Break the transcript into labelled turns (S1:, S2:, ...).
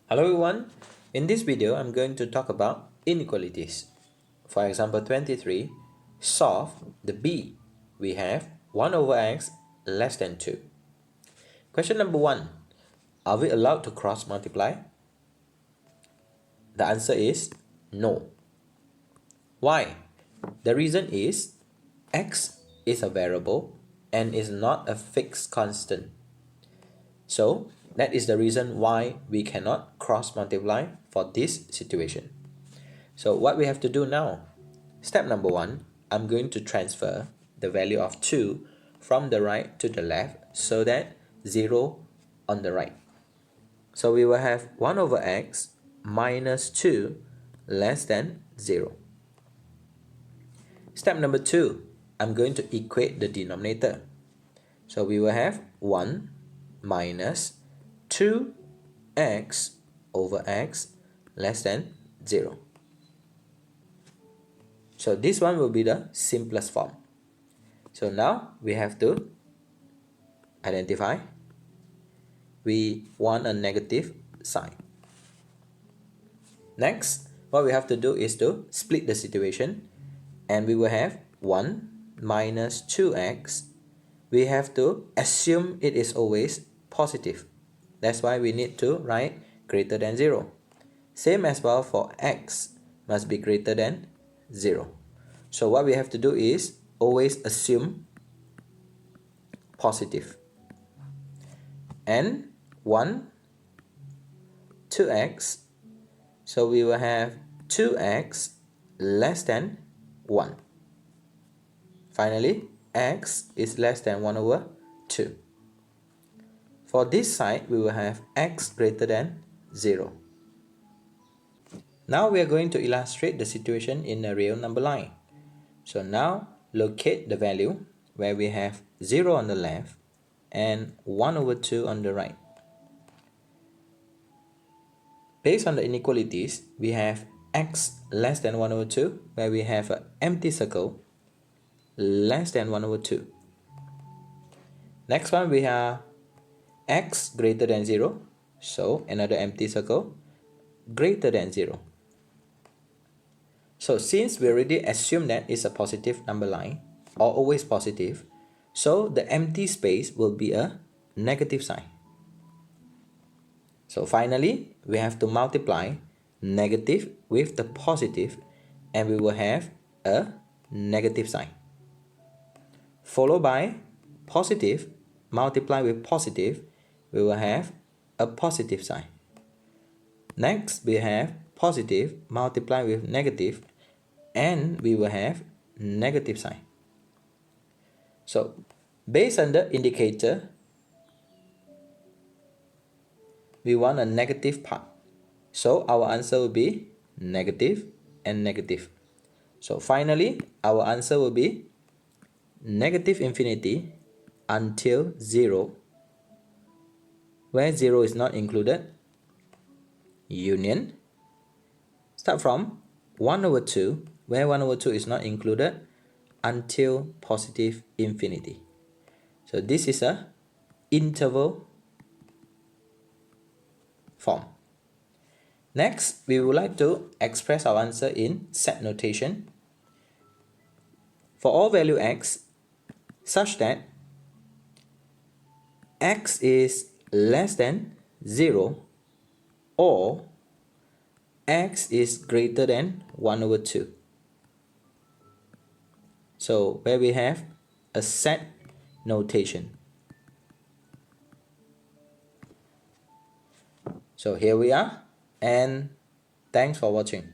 S1: Hello everyone, in this video I'm going to talk about inequalities. For example 23, solve the B. We have 1 over x less than 2. Question number 1, are we allowed to cross multiply? The answer is no. Why? The reason is x is a variable and is not a fixed constant. So that is the reason why we cannot cross multiply for this situation. So what we have to do now? Step number 1, I'm going to transfer the value of 2 from the right to the left so that 0 on the right. So we will have 1 over x minus 2 less than 0. Step number 2, I'm going to equate the denominator. So we will have 1 minus 2x over x less than 0. So this one will be the simplest form. So now we have to identify. We want a negative sign. Next, what we have to do is to split the situation, and we will have 1 minus 2x. We have to assume it is always positive. That's why we need to write greater than 0. Same as well for x, must be greater than 0. So what we have to do is always assume positive. And 1, 2x, so we will have 2x less than 1. Finally, x is less than 1 over 2. For this side, we will have x greater than 0. Now we are going to illustrate the situation in a real number line. So now locate the value where we have 0 on the left and 1 over 2 on the right. Based on the inequalities, we have x less than 1 over 2 where we have an empty circle less than 1 over 2. Next one we have x greater than 0, so another empty circle greater than 0. So since we already assume that it's a positive number line or always positive, so the empty space will be a negative sign. So finally, we have to multiply negative with the positive and we will have a negative sign. Followed by positive multiply with positive, we will have a positive sign. Next, we have positive multiply with negative and we will have negative sign. So based on the indicator, we want a negative part. So our answer will be negative and negative. So finally, our answer will be negative infinity until 0, where 0 is not included, union. Start from 1 over 2, where 1 over 2 is not included, until positive infinity. So this is a interval form. Next, we would like to express our answer in set notation for all value x such that x is less than 0 or x is greater than 1 over 2. So where we have a set notation. So here we are, and thanks for watching.